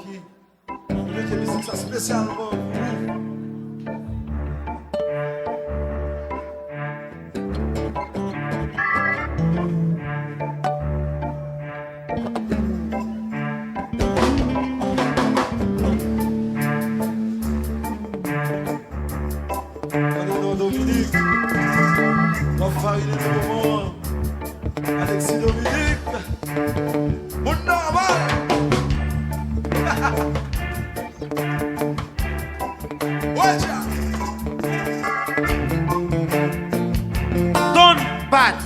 qui mettez musique ça spécialement. Dominique, on va faire le moment. Alexis Dominique, mon normal. Ouais, Don't bat.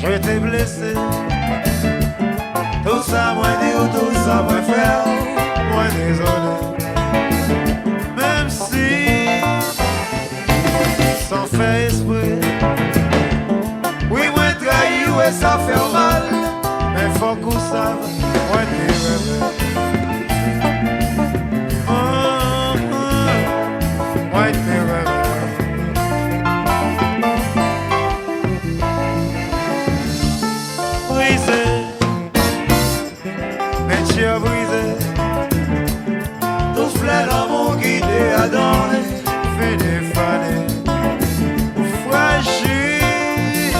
Je t'ai blessé. Tout ça, moi dit ou tout ça, moi faire, moi désolé. Même si, sans faire esprit, oui, moi trahi, ouais, ça fait mal. Mais faut qu'on sache, moi t'es rebelle. Moi t'es rebelle. Brisé, tous les l'amour qui t'a donné, fait des fanées, fragile,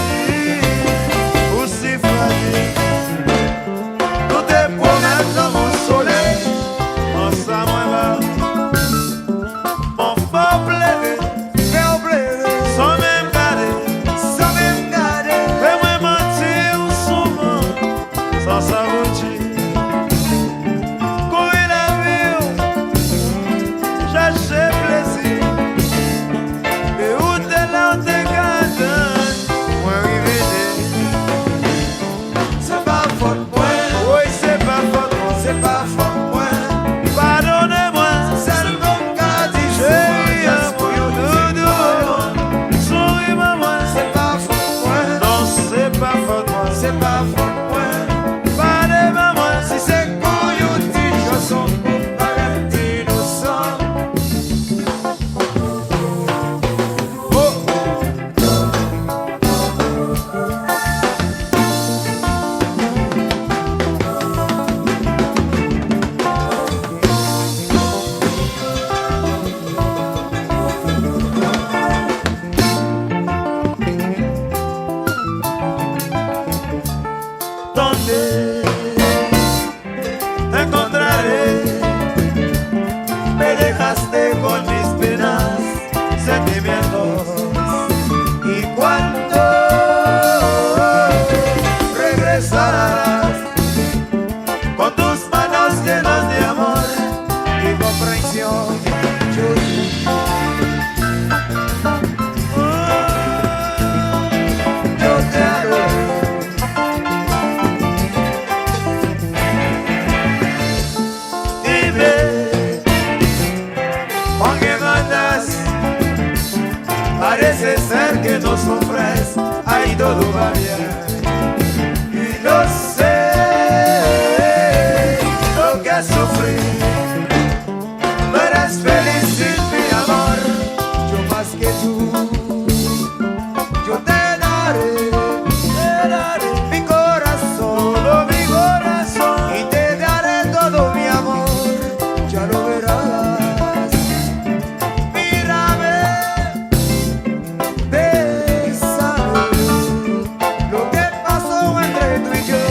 aussi fragile, tout est todo va bien. Y no sé lo que sufrí. Me eres feliz sin mi amor. Yo más que tú, yo te daré mi corazón, oh, mi corazón, y te daré todo mi amor. Ya lo verás. Mírame, bésame. Lo que pasó entre tú y yo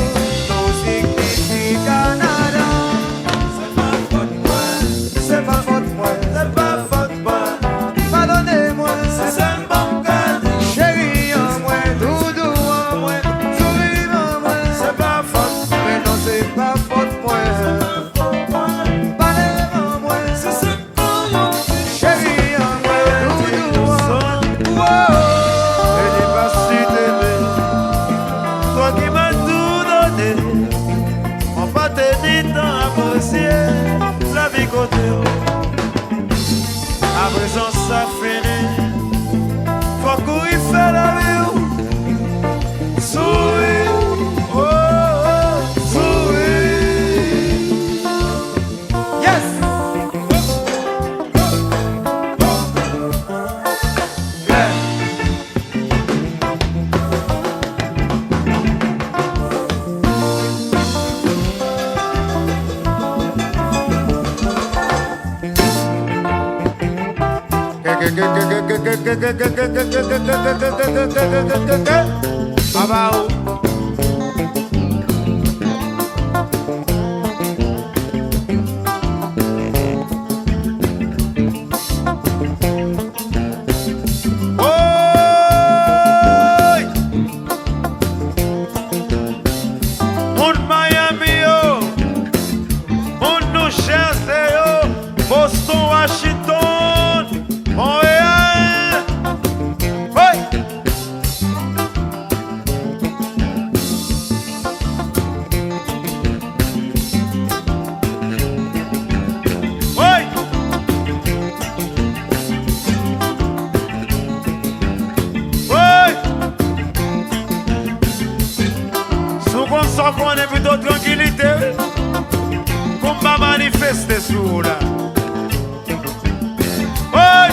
no significa nada. C'est pas faute moi, c'est pas faute moi. Pardonnez-moi, c'est un bon cas. Chérie en moi, doudou en moi, souris en moi. C'est pas faute, mais non c'est pas faute moi. Parlez-moi moi, c'est ce qu'on dit. Chérie en moi, doudou en moi. Je n'ai pas su t'aimer, toi qui m'as tout donné. On va tenir temps à apprécier la vie côté. À présent ça finit. Faut qu'on y fait la vie. Souris, oh, oh, souris. Yes. Yeah. Abajo. Oi! Un Miami yo, un New Jersey yo, Boston, Washington, Montréal. Oi! Oi! Oi! Sous qu'on sent qu'on est plutôt tranquillité, qu'on va manifester sous là. Oi!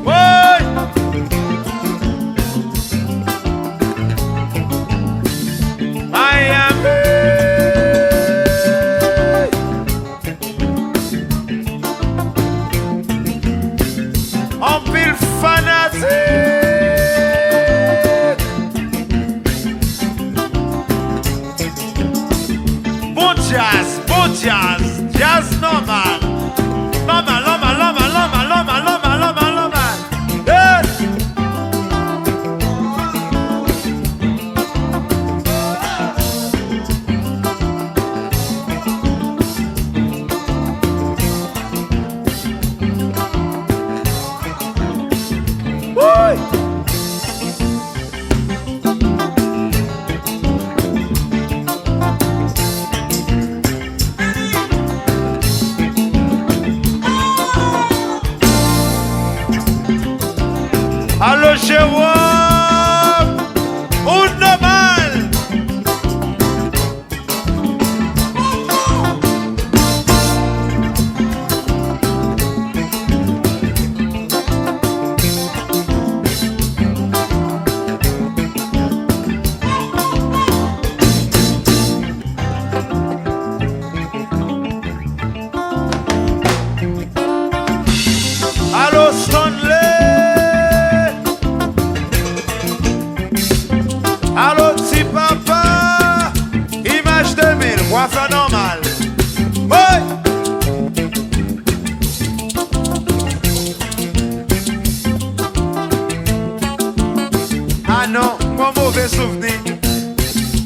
Oi! Miami! En pile fanatique. Bon jazz, jazz normal. Normal, normal, normal, normal, normal, normal, normal, normal. Yes. Woo! Allo Jérôme, un normal. Allo Stanley. Allo petit papa, image 2000, coiffeur normal. Oui. Ah non, mon mauvais souvenir.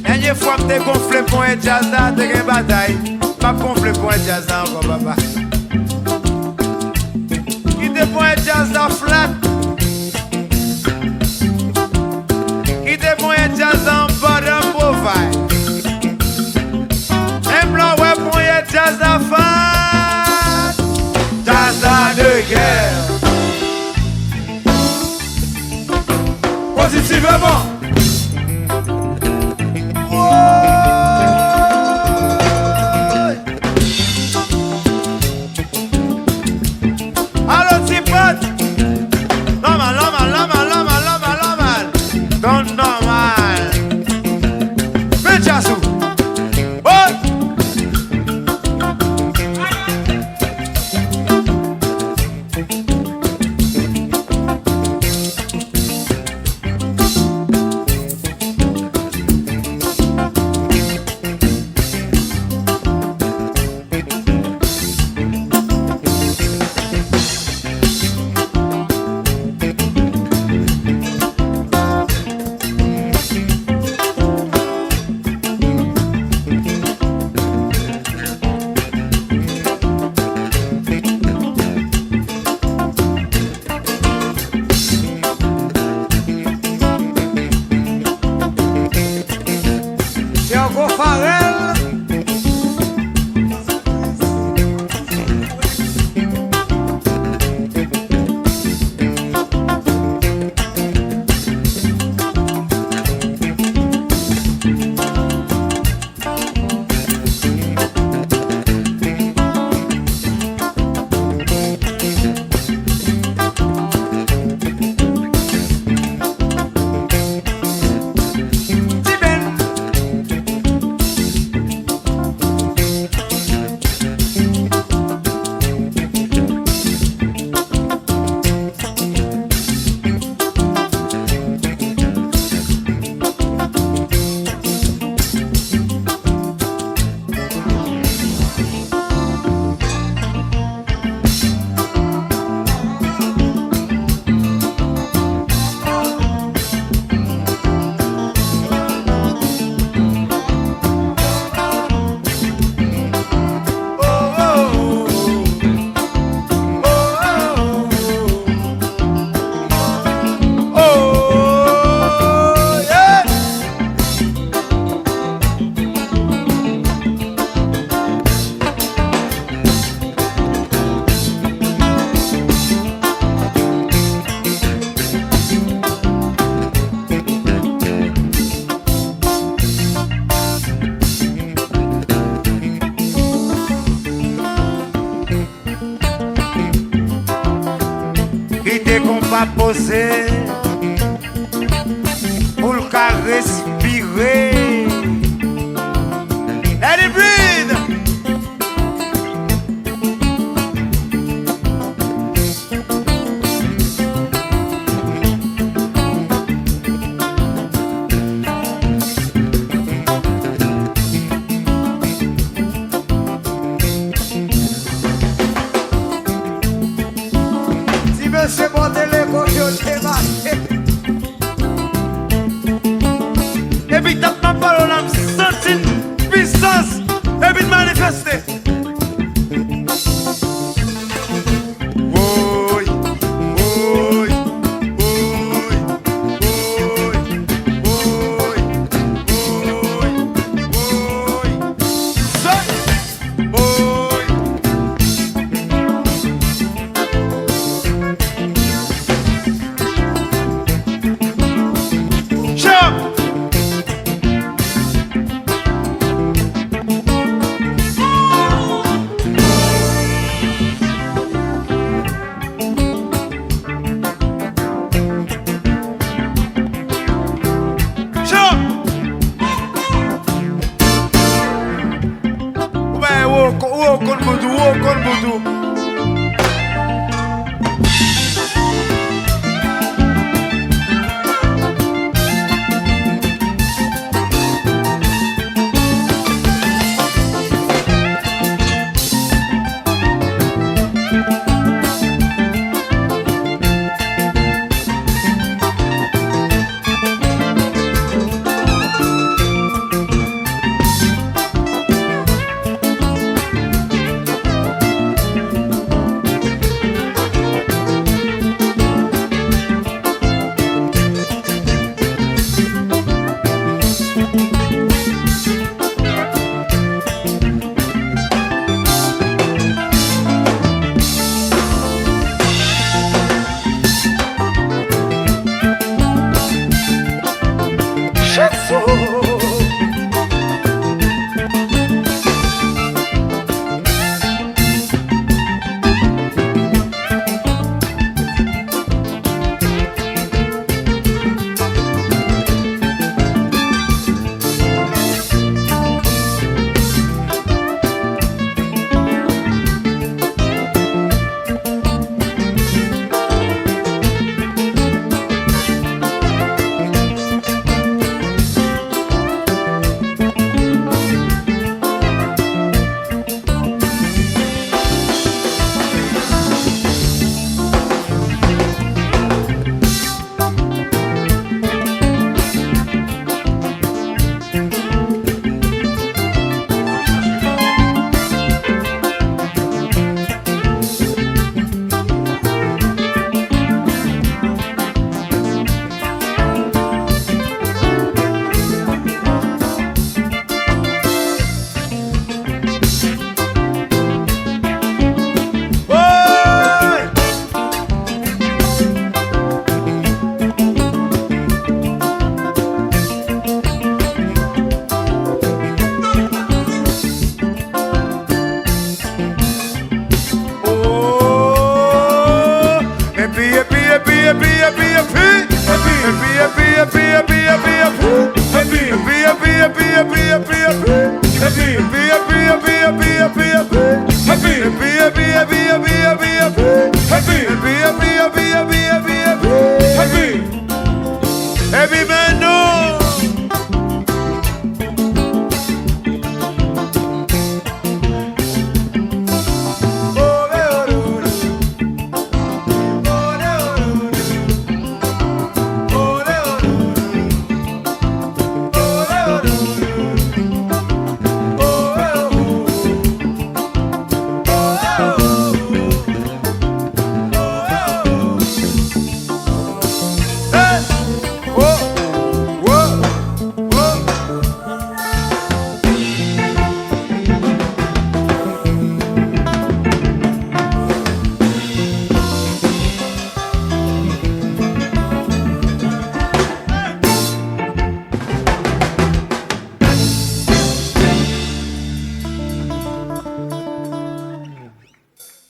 Dernière fois que t'es gonflé pour un jazz là, t'es une bataille. Pas gonflé pour un jazz là encore, papa. Qui t'es pour un jazz là flat. Qui t'es pour un jazz en bottom profile. Un blanc ouais pour un jazz à fat. Jazz à de guerre. Positivement. Allô, petit pote. Normal, normal, normal, normal, normal, normal. Don't normal. Fais chassou. Oh. Thiago Farel. Quitter qu'on va poser pour le cas respirer. Let it breathe. Si monsieur Bordele, quand je t'ai marqué.